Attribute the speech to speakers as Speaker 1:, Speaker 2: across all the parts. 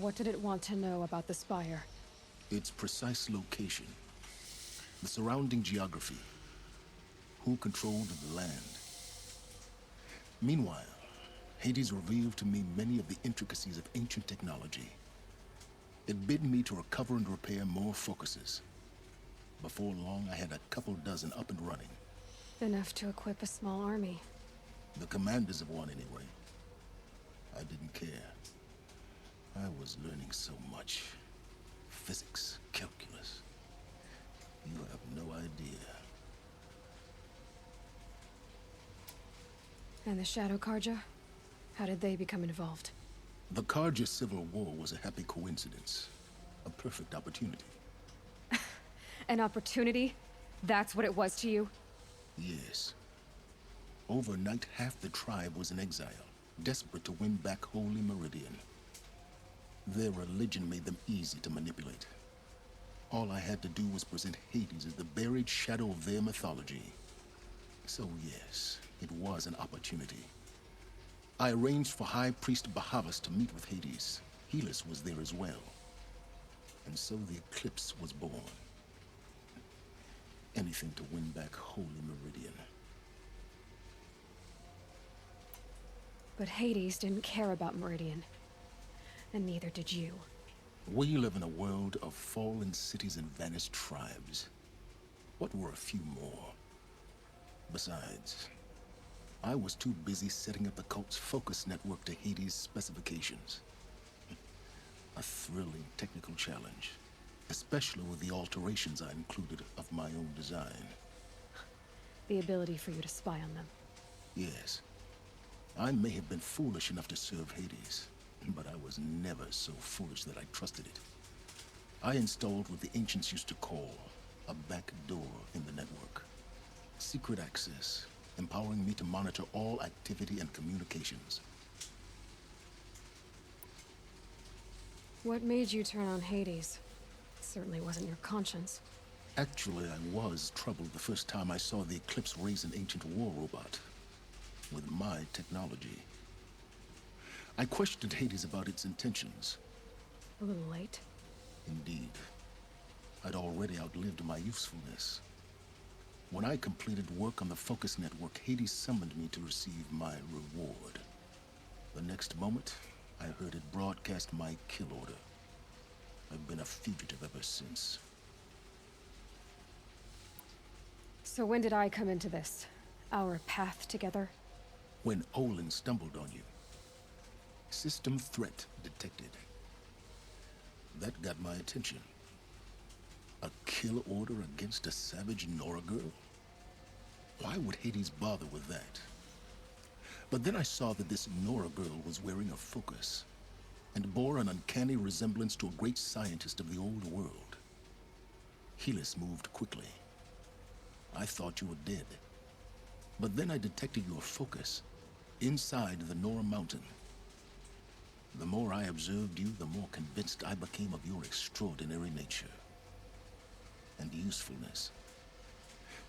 Speaker 1: What did it want to know about the Spire?
Speaker 2: Its precise location, the surrounding geography, who controlled the land. Meanwhile, Hades revealed to me many of the intricacies of ancient technology. It bid me to recover and repair more focuses. Before long, I had a couple dozen up and running.
Speaker 1: Enough to equip a small army.
Speaker 2: The commanders of one, anyway. I didn't care. I was learning so much. Physics, calculus. You have no idea.
Speaker 1: And the Shadow Carja? How did they become involved?
Speaker 2: The Carja Civil War was a happy coincidence. A perfect opportunity.
Speaker 1: An opportunity? That's what it was to you?
Speaker 2: Yes. Overnight, half the tribe was in exile, desperate to win back Holy Meridian. Their religion made them easy to manipulate. All I had to do was present Hades as the buried shadow of their mythology. So yes, it was an opportunity. I arranged for High Priest Bahavas to meet with Hades. Helis was there as well. And so the Eclipse was born. Anything to win back Holy Meridian.
Speaker 1: But Hades didn't care about Meridian. And neither did you.
Speaker 2: We live in a world of fallen cities and vanished tribes. What were a few more? Besides, I was too busy setting up the cult's focus network to Hades' specifications. A thrilling technical challenge, especially with the alterations I included of my own design.
Speaker 1: The ability for you to spy on them.
Speaker 2: Yes. I may have been foolish enough to serve Hades, but I was never so foolish that I trusted it. I installed what the ancients used to call a back door in the network. Secret access, empowering me to monitor all activity and communications.
Speaker 1: What made you turn on Hades? It certainly wasn't your conscience.
Speaker 2: Actually, I was troubled the first time I saw the Eclipse raise an ancient war robot. With my technology. I questioned Hades about its intentions.
Speaker 1: A little late.
Speaker 2: Indeed. I'd already outlived my usefulness. When I completed work on the Focus Network, Hades summoned me to receive my reward. The next moment, I heard it broadcast my kill order. I've been a fugitive ever since.
Speaker 1: So when did I come into this? Our path together?
Speaker 2: When Olin stumbled on you. System threat detected. That got my attention. A kill order against a savage Nora girl? Why would Hades bother with that? But then I saw that this Nora girl was wearing a focus, and bore an uncanny resemblance to a great scientist of the old world. Helis moved quickly. I thought you were dead. But then I detected your focus inside the Nora Mountain. The more I observed you, the more convinced I became of your extraordinary nature and usefulness.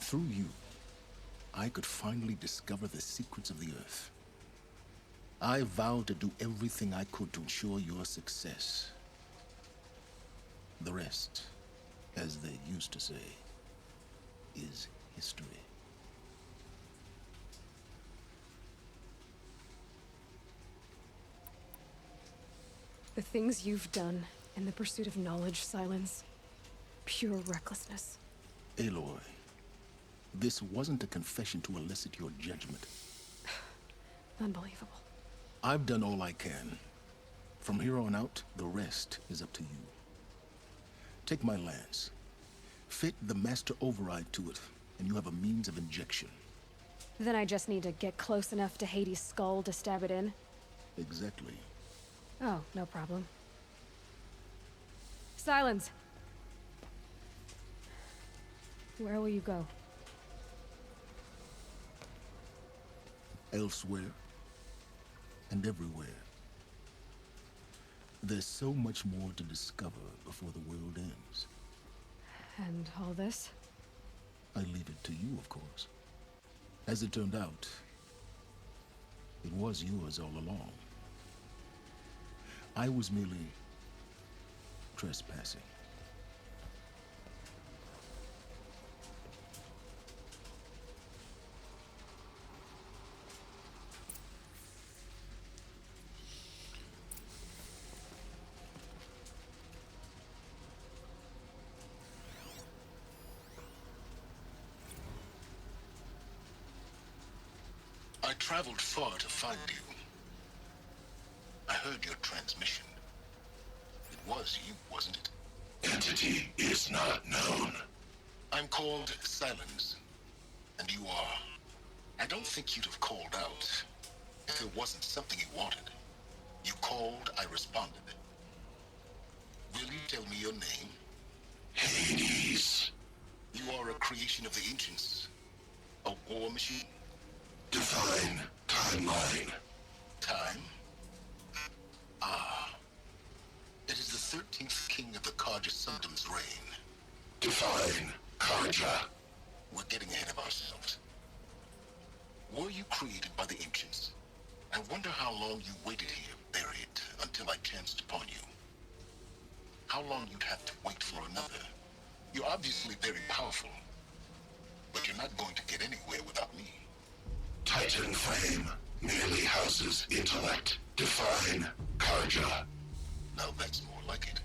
Speaker 2: Through you, I could finally discover the secrets of the Earth. I vowed to do everything I could to ensure your success. The rest, as they used to say, is history.
Speaker 1: The things you've done in the pursuit of knowledge, Silence. Pure recklessness.
Speaker 2: Aloy, this wasn't a confession to elicit your judgment.
Speaker 1: Unbelievable.
Speaker 2: I've done all I can. From here on out, the rest is up to you. Take my lance. Fit the Master Override to it, and you have a means of injection.
Speaker 1: Then I just need to get close enough to Hades' skull to stab it in?
Speaker 2: Exactly.
Speaker 1: Oh, no problem. Silence! Where will you go?
Speaker 2: Elsewhere. And everywhere. There's so much more to discover before the world ends.
Speaker 1: And all this?
Speaker 2: I leave it to you, of course. As it turned out, it was yours all along. I was merely trespassing. I traveled far to find you. I heard your transmission. It was you, wasn't it? Entity is not known. I'm called Silence, and you are. I don't think you'd have called out if it wasn't something you wanted. You called, I responded. Will you tell me your name? Hades. You are a creation of the ancients. A war machine? Define timeline. Time? Ah. It is the 13th king of the Karja Sundom's reign. Define Karja. We're getting ahead of ourselves. Were you created by the ancients? I wonder how long you waited here, buried, until I chanced upon you. How long you'd have to wait for another. You're obviously very powerful, but you're not going to get anywhere without me. Titan Flame merely houses intellect. Define Karja. Now that's more like it.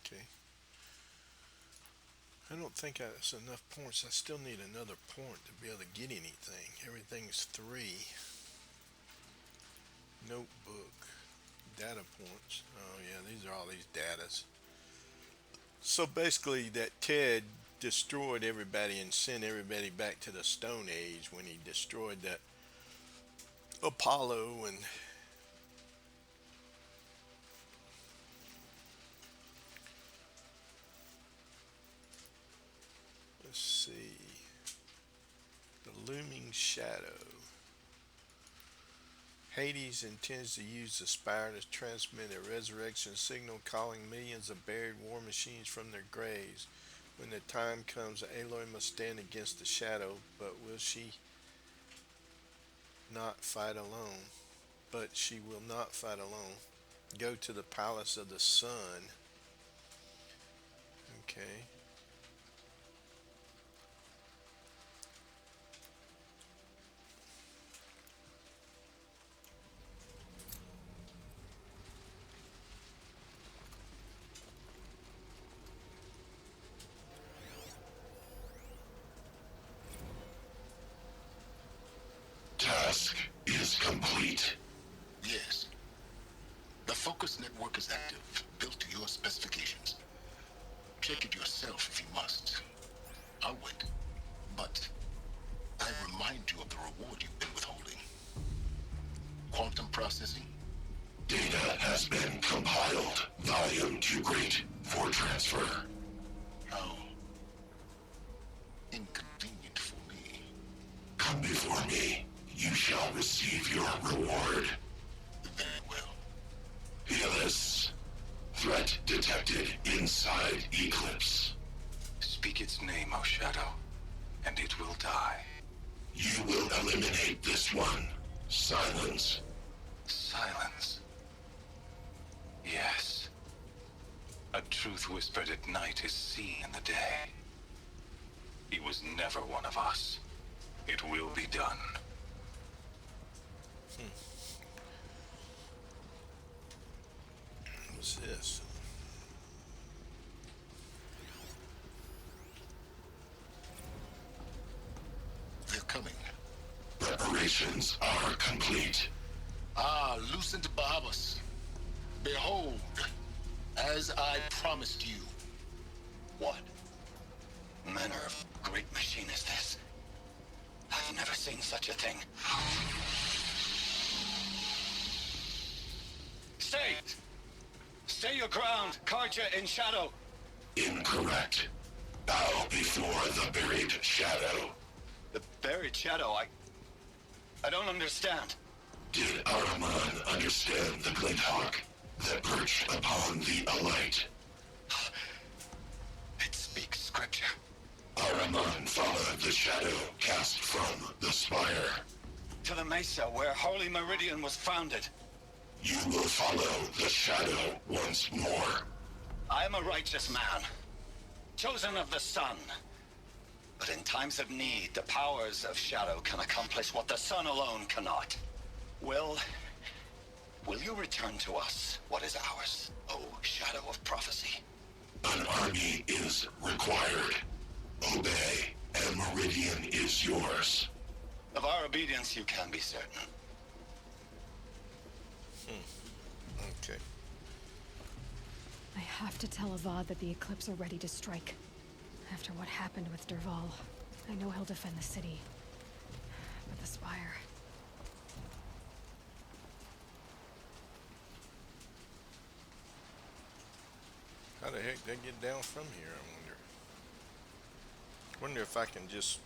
Speaker 3: Okay. I don't think that's enough points. I still need another point to be able to get anything. Everything's 3. Notebook. Data points. Oh yeah, these are all these datas. So basically that Ted destroyed everybody and sent everybody back to the Stone Age when he destroyed that Apollo. And let's see, the looming shadow. Hades intends to use the spire to transmit a resurrection signal, calling millions of buried war machines from their graves. When the time comes, Aloy must stand against the shadow, but will she not fight alone? But she will not fight alone. Go to the Palace of the Sun. Okay.
Speaker 2: Task is complete. Yes. The focus network is active, built to your specifications. Check it yourself if you must. I'll wait. But I remind you of the reward you've been withholding. Quantum processing? Data has been compiled. Volume too great for transfer. How inconvenient for me. Come before me. You shall receive your reward. Very well. Helis. Threat detected inside Eclipse.
Speaker 4: Speak its name, O Shadow, and it will die.
Speaker 2: You will eliminate this one. Silence.
Speaker 4: Silence. Yes. A truth whispered at night is seen in the day. He was never one of us. It will be done.
Speaker 3: What's this?
Speaker 2: They're coming.
Speaker 5: Preparations are complete.
Speaker 2: Ah, Lucent Bahabas. Behold, as I promised you.
Speaker 4: What manner of great machine is this? I've never seen such a thing. Stay! Stay your ground, Carja in shadow.
Speaker 5: Incorrect. Bow before the buried shadow.
Speaker 4: The buried shadow, I don't understand.
Speaker 5: Did Araman understand the Glinthawk that perched upon the Alight?
Speaker 4: It speaks scripture.
Speaker 5: Araman followed the shadow cast from the spire.
Speaker 4: To the mesa where Holy Meridian was founded.
Speaker 5: You will follow the shadow once more.
Speaker 4: I am a righteous man, chosen of the sun. But in times of need, the powers of shadow can accomplish what the sun alone cannot. Will you return to us what is ours, O shadow of prophecy?
Speaker 5: An army is required. Obey, and Meridian is yours.
Speaker 4: Of our obedience you can be certain.
Speaker 3: Okay.
Speaker 1: I have to tell Avad that the Eclipse are ready to strike. After what happened with Dervahl, I know he'll defend the city. But the Spire...
Speaker 3: How the heck did they get down from here, I wonder? Wonder if I can just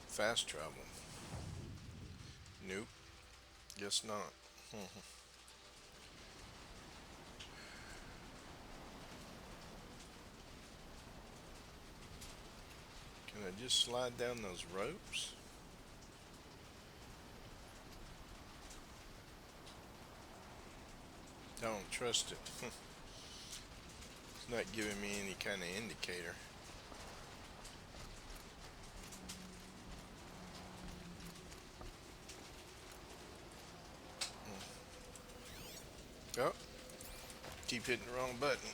Speaker 3: fast travel. Nope. Guess not. Can I just slide down those ropes? I don't trust it. It's not giving me any kind of indicator. Oh, keep hitting the wrong button.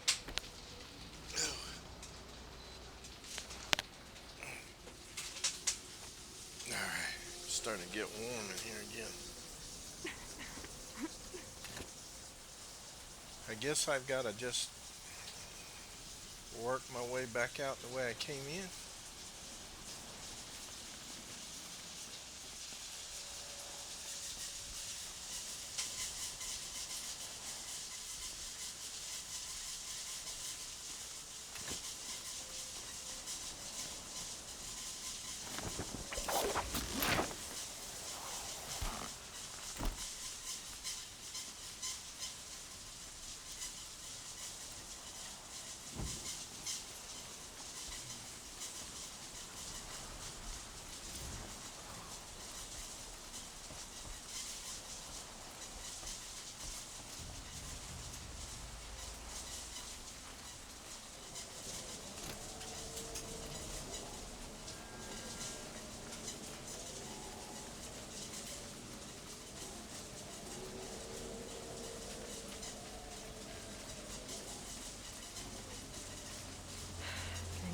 Speaker 3: Alright, starting to get warm in here again. I guess I've got to just work my way back out the way I came in.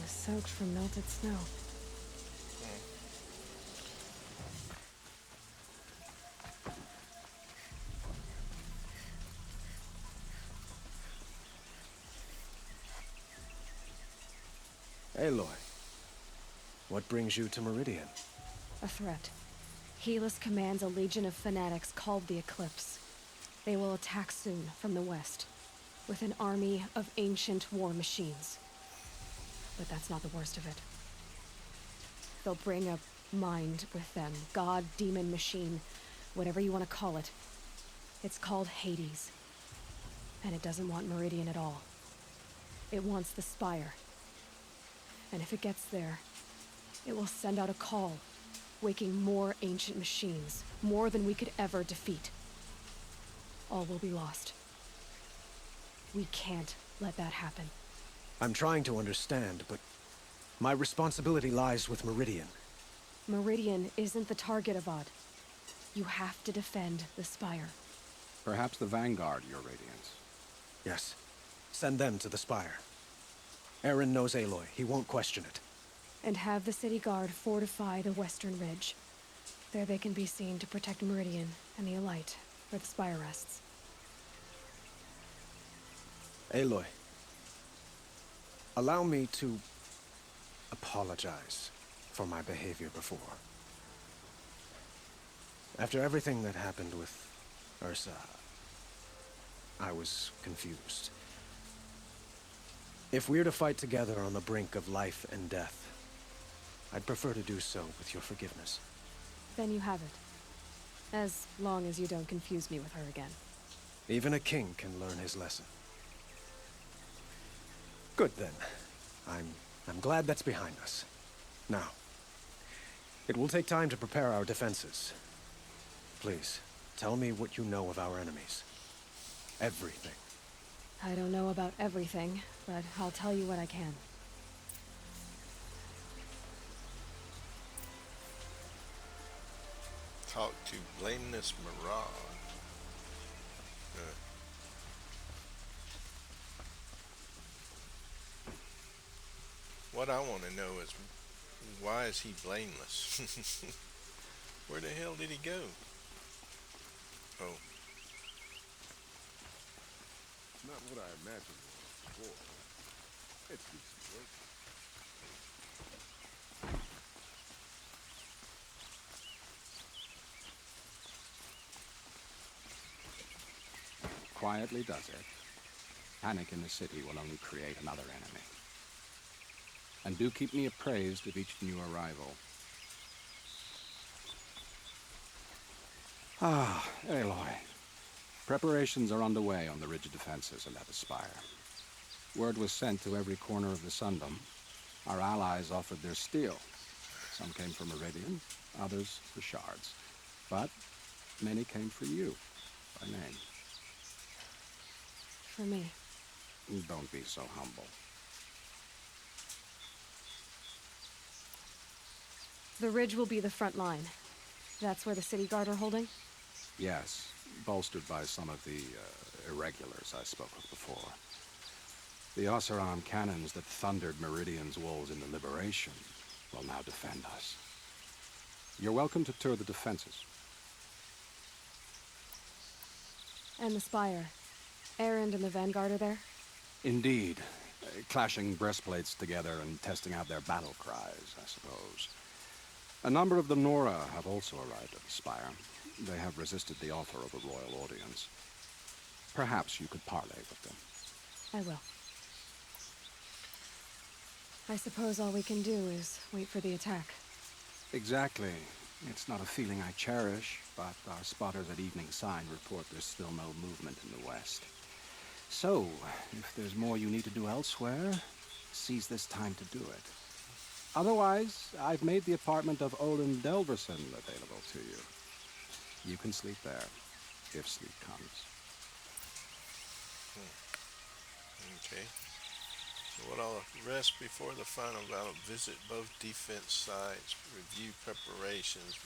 Speaker 1: Soaked from melted snow.
Speaker 6: Aloy, what brings you to Meridian?
Speaker 1: A threat. Helis commands a legion of fanatics called the Eclipse. They will attack soon from the west, with an army of ancient war machines. But that's not the worst of it. They'll bring a mind with them. God, demon, machine, whatever you want to call it. It's called Hades. And it doesn't want Meridian at all. It wants the Spire. And if it gets there, it will send out a call, waking more ancient machines, more than we could ever defeat. All will be lost. We can't let that happen.
Speaker 6: I'm trying to understand, but my responsibility lies with Meridian.
Speaker 1: Meridian isn't the target, Avad. You have to defend the Spire.
Speaker 7: Perhaps the Vanguard, Your Radiance.
Speaker 6: Yes, Send them to the spire. Aaron knows Aloy. He won't question it.
Speaker 1: And have the city guard fortify the western ridge. There they can be seen to protect Meridian and the Elite, where the spire rests.
Speaker 6: Aloy, allow me to apologize for my behavior before. After everything that happened with Ursa, I was confused. If we're to fight together on the brink of life and death, I'd prefer to do so with your forgiveness.
Speaker 1: Then you have it. As long as you don't confuse me with her again.
Speaker 6: Even a king can learn his lesson. Good then. I'm glad that's behind us. Now, it will take time to prepare our defenses. Please, tell me what you know of our enemies. Everything.
Speaker 1: I don't know about everything, but I'll tell you what I can.
Speaker 3: Talk to Blameless Mirage. What I want to know is, why is he blameless? Where the hell did he go? Oh.
Speaker 7: Not what I imagined it was before. It's decent work.
Speaker 8: Quietly does it. Panic in the city will only create another enemy. And do keep me appraised of each new arrival. Ah, Aloy. Preparations are underway on the ridge defenses and at the spire. Word was sent to every corner of the Sundom. Our allies offered their steel. Some came for Meridian, others for shards. But many came for you, by name.
Speaker 1: For me.
Speaker 8: Don't be so humble.
Speaker 1: The ridge will be the front line. That's where the city guard are holding?
Speaker 8: Yes, bolstered by some of the irregulars I spoke of before. The Oseram cannons that thundered Meridian's walls in the Liberation will now defend us. You're welcome to tour the defenses.
Speaker 1: And the spire. Erend and the Vanguard are there?
Speaker 8: Indeed. Clashing breastplates together and testing out their battle cries, I suppose. A number of the Nora have also arrived at the spire. They have resisted the offer of a royal audience. Perhaps you could parley with them.
Speaker 1: I will. I suppose all we can do is wait for the attack.
Speaker 8: Exactly. It's not a feeling I cherish, but our spotters at Evening Sign report there's still no movement in the west. So, if there's more you need to do elsewhere, seize this time to do it. Otherwise, I've made the apartment of Olin Delverson available to you. You can sleep there, if sleep comes.
Speaker 3: Okay. So what I'll rest before the final battle, visit both defense sites, review preparations.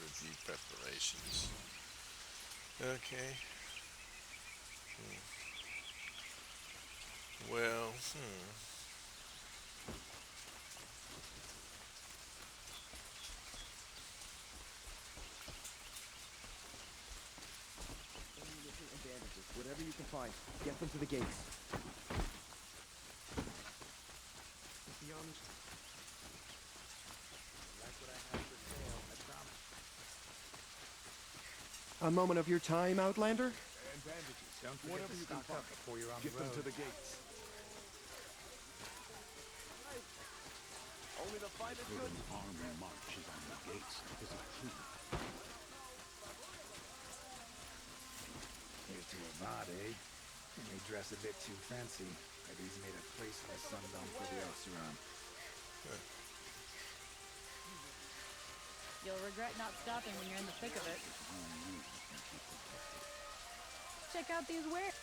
Speaker 3: Okay. Well,
Speaker 9: Whatever you can find, get them to the gates. A moment of your time, Outlander?
Speaker 7: And bandages. Don't forget whatever you can find before you're on the road. Get them to the gates.
Speaker 9: Only the finest good.
Speaker 2: Army marches on the gates because of truth.
Speaker 10: You're too odd, eh? You may dress a bit too fancy, but he's made a place in the Sundom for the Oseram.
Speaker 11: You'll regret not stopping when you're in the thick of it. Check out these wares.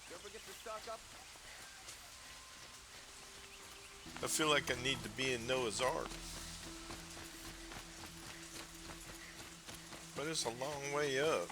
Speaker 9: Don't forget to stock up.
Speaker 3: I feel like I need to be in Noah's Ark. But it's a long way up.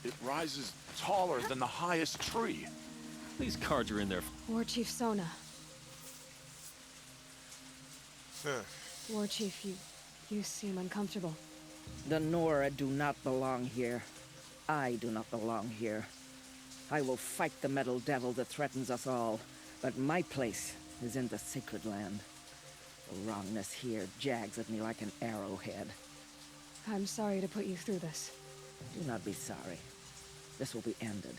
Speaker 12: It rises taller than the highest tree.
Speaker 13: These cards are in there.
Speaker 1: War Chief Sona.
Speaker 3: Huh.
Speaker 1: War Chief, you seem uncomfortable.
Speaker 14: The Nora do not belong here. I do not belong here. I will fight the metal devil that threatens us all, but my place is in the sacred land. The wrongness here jags at me like an arrowhead.
Speaker 1: I'm sorry to put you through this.
Speaker 14: Do not be sorry. This will be ended.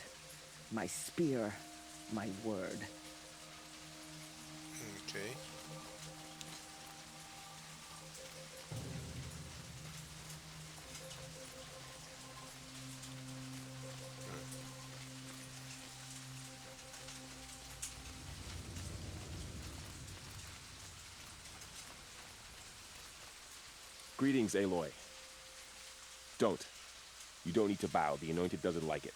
Speaker 14: My spear, my word.
Speaker 3: Okay.
Speaker 15: Greetings, Aloy. Don't. You don't need to bow. The Anointed doesn't like it.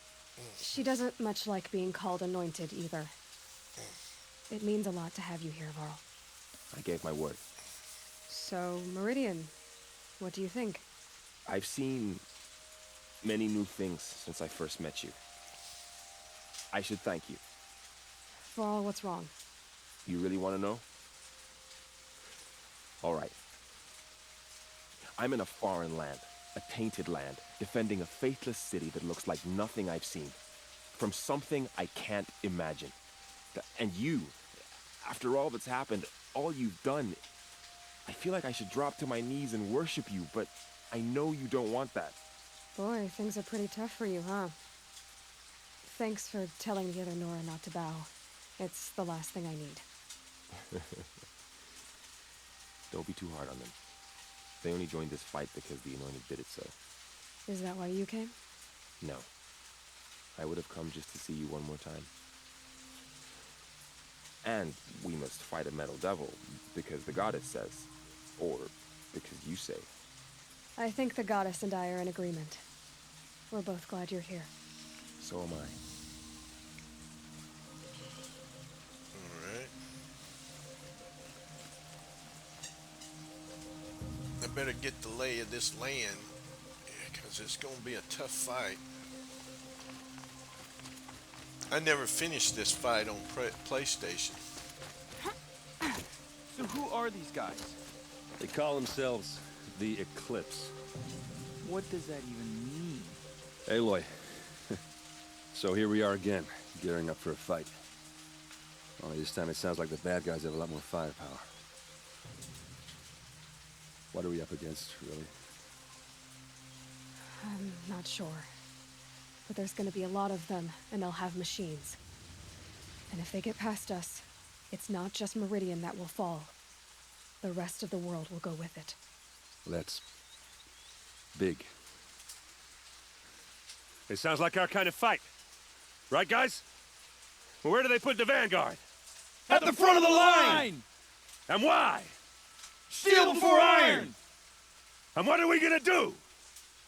Speaker 1: She doesn't much like being called anointed either. It means a lot to have you here, Varl.
Speaker 15: I gave my word.
Speaker 1: So, Meridian, what do you think?
Speaker 15: I've seen many new things since I first met you. I should thank you.
Speaker 1: Varl, what's wrong?
Speaker 15: You really want to know? All right. I'm in a foreign land, a tainted land, defending a faithless city that looks like nothing I've seen. From something I can't imagine. And you, after all that's happened, all you've done, I feel like I should drop to my knees and worship you, but I know you don't want that.
Speaker 1: Boy, things are pretty tough for you, huh? Thanks for telling the other Nora not to bow. It's the last thing I need.
Speaker 15: Don't be too hard on them. They only joined this fight because the Anointed did it so.
Speaker 1: Is that why you came?
Speaker 15: No. I would have come just to see you one more time. And we must fight a metal devil, because the goddess says. Or because you say.
Speaker 1: I think the goddess and I are in agreement. We're both glad you're here.
Speaker 15: So am I.
Speaker 3: Alright. I better get the lay of this land, because it's going to be a tough fight. I never finished this fight on PlayStation.
Speaker 10: So who are these guys?
Speaker 13: They call themselves the Eclipse.
Speaker 10: What does that even mean?
Speaker 13: Aloy. So here we are again, gearing up for a fight. Only this time it sounds like the bad guys have a lot more firepower. What are we up against, really?
Speaker 1: I'm not sure. But there's gonna be a lot of them, and they'll have machines. And if they get past us, it's not just Meridian that will fall. The rest of the world will go with it.
Speaker 13: That's big.
Speaker 16: It sounds like our kind of fight. Right, guys? Well, where do they put the Vanguard?
Speaker 10: At the front of the line!
Speaker 16: And why?
Speaker 10: Steel before iron!
Speaker 16: And what are we gonna do?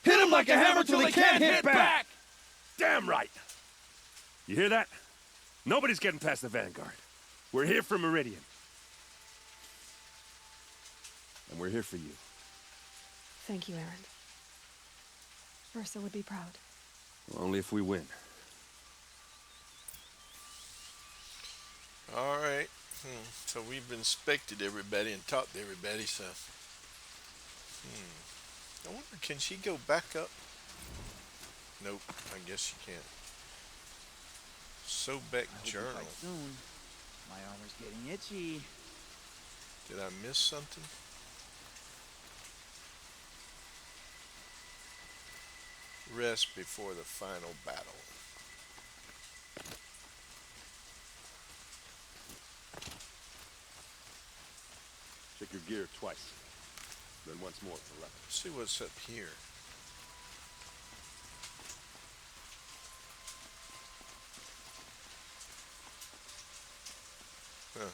Speaker 10: Hit them like a hammer till they can't hit back!
Speaker 16: Damn right! You hear that? Nobody's getting past the Vanguard. We're here for Meridian.
Speaker 13: And we're here for you.
Speaker 1: Thank you, Aaron. Versa would be proud.
Speaker 13: Well, only if we win.
Speaker 3: Alright. So we've inspected everybody and talked to everybody, so... I wonder, can she go back up? Nope, I guess she can't. Sobek Journal.
Speaker 10: Soon. My armor's getting itchy.
Speaker 3: Did I miss something? Rest before the final battle.
Speaker 12: Check your gear twice. Then once more to the left.
Speaker 3: See what's up here. Huh.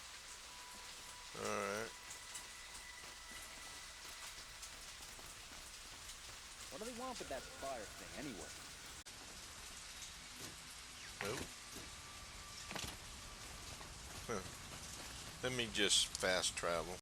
Speaker 3: Alright.
Speaker 9: What do they want with that fire thing, anyway?
Speaker 3: Nope. Huh. Let me just fast travel.